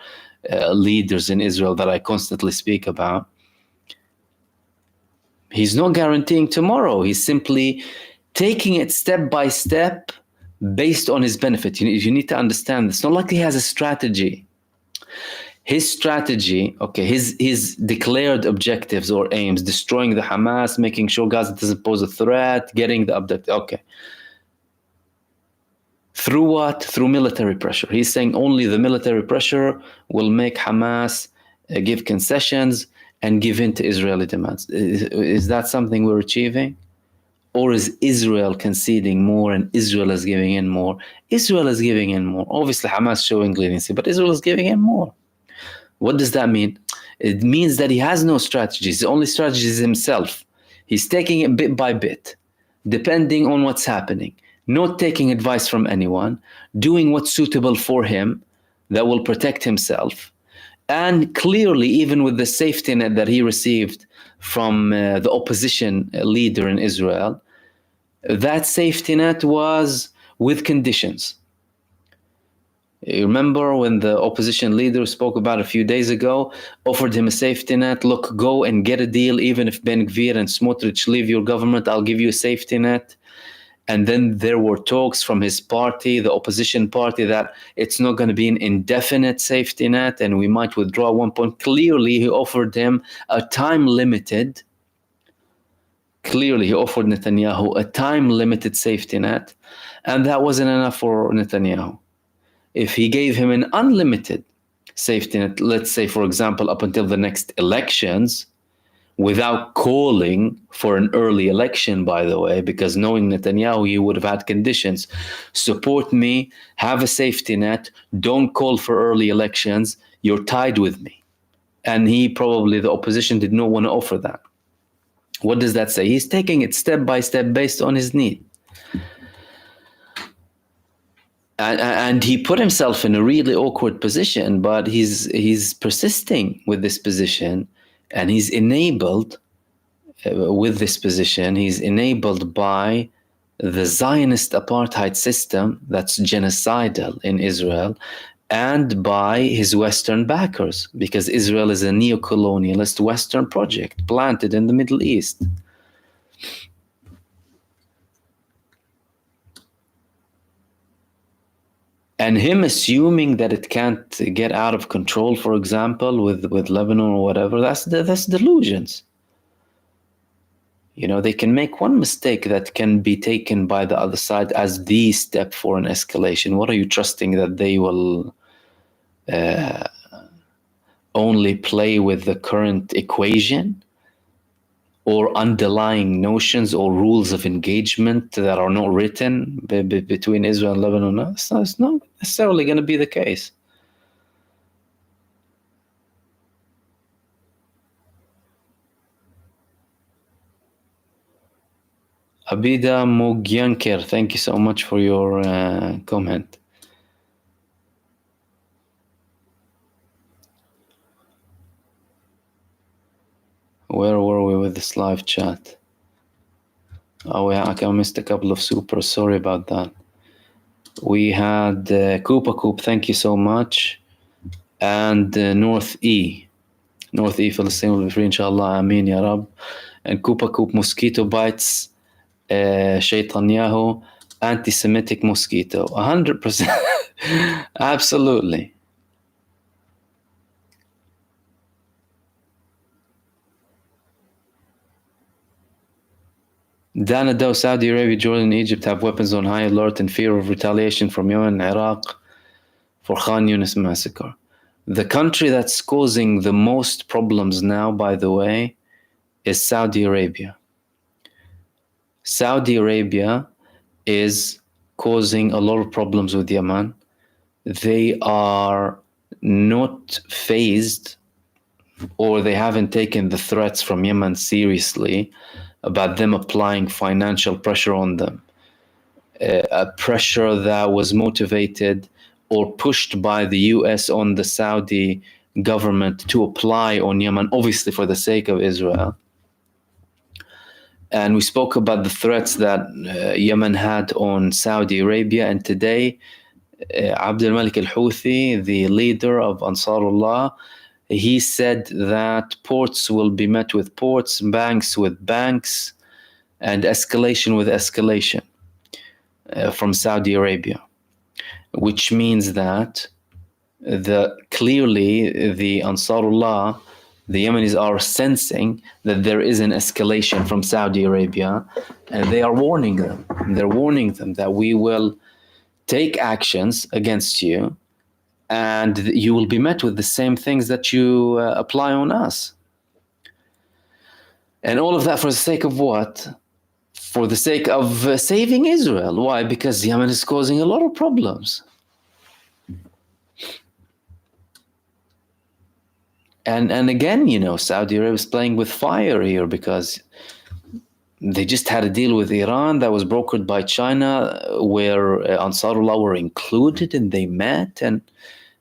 leaders in Israel that I constantly speak about. He's not guaranteeing tomorrow. He's simply taking it step by step based on his benefit. You need to understand, it's not like he has a strategy. His strategy, okay, his declared objectives or aims, destroying the Hamas, making sure Gaza doesn't pose a threat, getting the objective, okay. Through what? Through military pressure. He's saying only the military pressure will make Hamas give concessions and give in to Israeli demands. Is that something we're achieving? Or is Israel conceding more and Israel is giving in more? Israel is giving in more. Obviously, Hamas showing leniency, but Israel is giving in more. What does that mean? It means that he has no strategies. The only strategy is himself. He's taking it bit by bit, depending on what's happening, not taking advice from anyone, doing what's suitable for him that will protect himself. And clearly, even with the safety net that he received from the opposition leader in Israel, that safety net was with conditions. You remember when the opposition leader spoke about a few days ago, offered him a safety net, look, go and get a deal, even if Ben Gvir and Smotrich leave your government, I'll give you a safety net. And then there were talks from his party, the opposition party, that it's not going to be an indefinite safety net and we might withdraw at one point. Clearly, he offered him a time-limited, he offered Netanyahu a time-limited safety net, and that wasn't enough for Netanyahu. If he gave him an unlimited safety net, let's say, for example, up until the next elections, without calling for an early election, by the way, because knowing Netanyahu, he would have had conditions. Support me, have a safety net, don't call for early elections, you're tied with me. And he probably, the opposition, did not want to offer that. What does that say? He's taking it step by step based on his need. And he put himself in a really awkward position, but he's persisting with this position, and he's enabled with this position. He's enabled by the Zionist apartheid system that's genocidal in Israel, and by his Western backers, because Israel is a neo-colonialist Western project planted in the Middle East. And him assuming that it can't get out of control, for example, with Lebanon or whatever, that's delusions. You know, they can make one mistake that can be taken by the other side as the step for an escalation. What are you trusting that they will only play with the current equation or underlying notions or rules of engagement that are not written between Israel and Lebanon? No, it's not necessarily going to be the case. Abida Mogyanker, thank you so much for your comment. Where were we with this live chat? Oh, yeah, I missed a couple of supers. Sorry about that. We had Koopa Coop, thank you so much. And North E, Palestine will be free, inshallah, Ameen, Ya Rab. And Koopa Coop, mosquito bites, Shaitanyahu, anti-Semitic mosquito. 100%. Absolutely. Danado, Saudi Arabia, Jordan, and Egypt have weapons on high alert in fear of retaliation from Yemen and Iraq for Khan Yunis massacre. The country that's causing the most problems now, by the way, is Saudi Arabia. Saudi Arabia is causing a lot of problems with Yemen. They are not phased, or they haven't taken the threats from Yemen seriously about them applying financial pressure on them. A pressure that was motivated or pushed by the US on the Saudi government to apply on Yemen, obviously for the sake of Israel. And we spoke about the threats that Yemen had on Saudi Arabia. And today, Abd al-Malik al-Houthi, the leader of Ansarullah, he said that ports will be met with ports, banks with banks, and escalation with escalation from Saudi Arabia, which means that clearly the Ansarullah, the Yemenis, are sensing that there is an escalation from Saudi Arabia, and they are warning them. They're warning them that we will take actions against you, and you will be met with the same things that you apply on us. And all of that for the sake of what? For the sake of saving Israel. Why? Because Yemen is causing a lot of problems. And again, you know, Saudi Arabia is playing with fire here because they just had a deal with Iran that was brokered by China, where Ansarullah were included, and they met and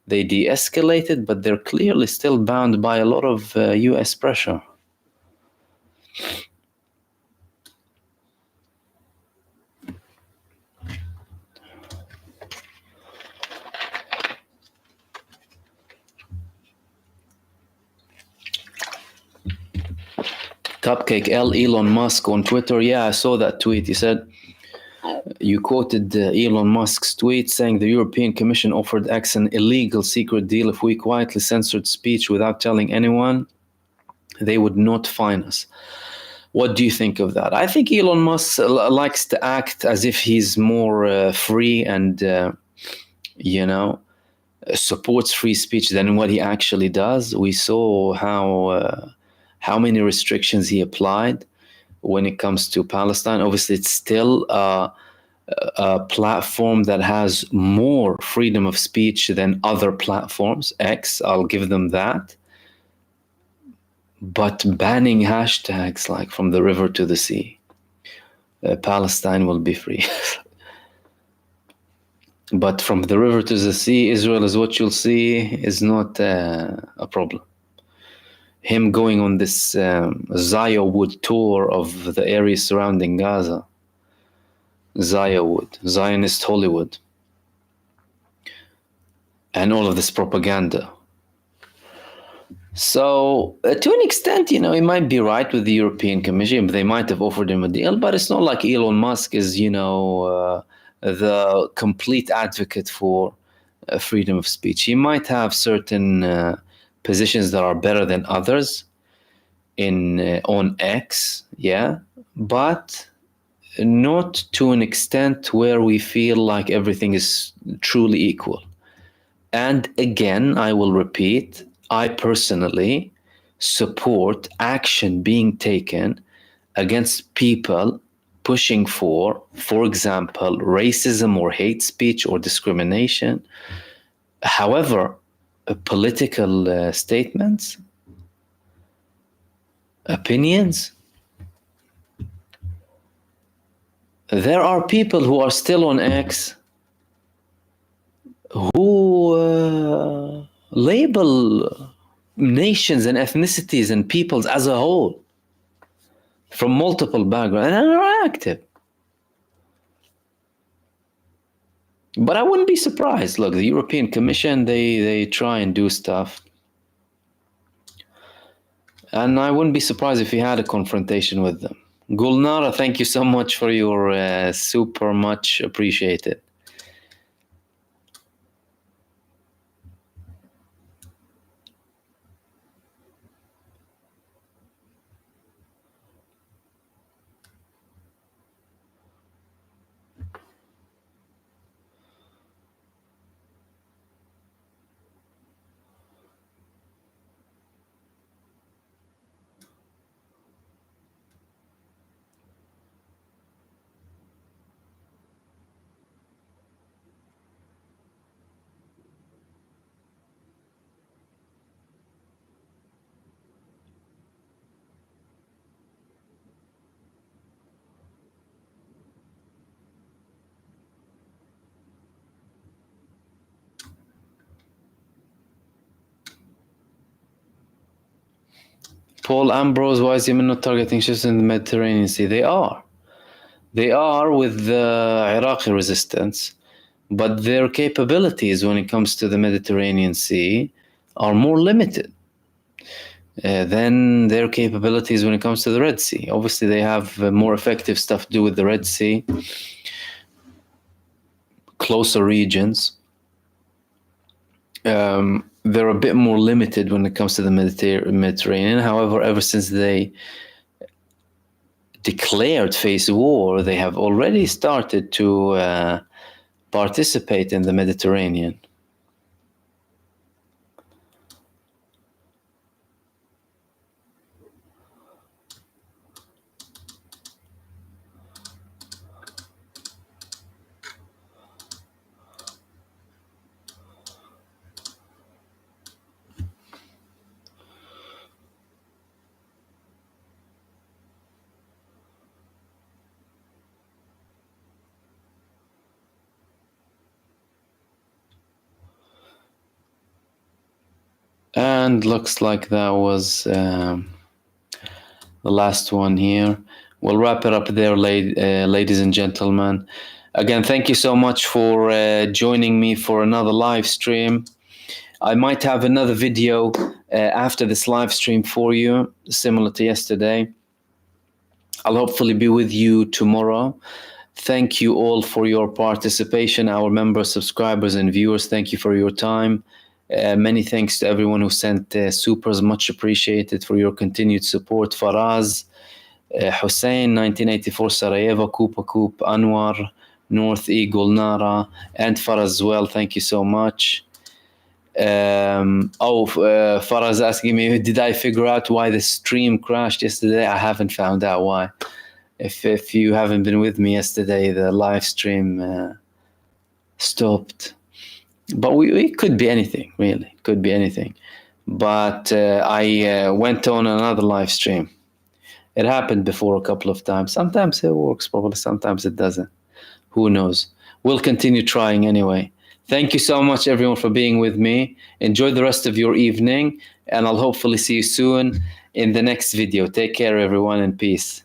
they de-escalated, but they're clearly still bound by a lot of US pressure. Cupcake L, Elon Musk on Twitter. Yeah, I saw that tweet. He said, you quoted Elon Musk's tweet saying the European Commission offered X an illegal secret deal. If we quietly censored speech without telling anyone, they would not fine us. What do you think of that? I think Elon Musk likes to act as if he's more free and, supports free speech than what he actually does. We saw how many restrictions he applied when it comes to Palestine. Obviously, it's still a platform that has more freedom of speech than other platforms. X, I'll give them that. But banning hashtags like from the river to the sea, Palestine will be free. But from the river to the sea, Israel is what you'll see is not a problem. Him going on this Zion tour of the areas surrounding Gaza, Zionist Hollywood, and all of this propaganda. So to an extent, you know, he might be right with the European Commission. They might have offered him a deal, but it's not like Elon Musk is, the complete advocate for freedom of speech. He might have certain positions that are better than others on X, yeah, but not to an extent where we feel like everything is truly equal. And again, I will repeat, I personally support action being taken against people pushing for example, racism or hate speech or discrimination. However, political statements, opinions, there are people who are still on X who label nations and ethnicities and peoples as a whole from multiple backgrounds, and are active. But I wouldn't be surprised. Look, the European Commission, they try and do stuff. And I wouldn't be surprised if we had a confrontation with them. Gulnara, thank you so much for your super much appreciated. Paul Ambrose, why is Yemen not targeting ships in the Mediterranean Sea? They are. They are with the Iraqi resistance, but their capabilities when it comes to the Mediterranean Sea are more limited than their capabilities when it comes to the Red Sea. Obviously, they have more effective stuff to do with the Red Sea, closer regions. They're a bit more limited when it comes to the Mediterranean. However, ever since they declared phase war, they have already started to participate in the Mediterranean. And looks like that was the last one here. We'll wrap it up there, ladies and gentlemen. Again, thank you so much for joining me for another live stream. I might have another video after this live stream for you, similar to yesterday. I'll hopefully be with you tomorrow. Thank you all for your participation, our members, subscribers, and viewers. Thank you for your time. Many thanks to everyone who sent supers, much appreciated for your continued support. Farz Hussein, 1984 Sarajevo, Kupa Koop, Anwar, North Eagle, Nara, and Farz as well. Thank you so much. Farz asking me, did I figure out why the stream crashed yesterday? I haven't found out why. If you haven't been with me yesterday, the live stream stopped. But it could be anything, really. Could be anything. But I went on another live stream. It happened before a couple of times. Sometimes it works probably, sometimes it doesn't. Who knows? We'll continue trying anyway. Thank you so much, everyone, for being with me. Enjoy the rest of your evening, and I'll hopefully see you soon in the next video. Take care, everyone, and peace.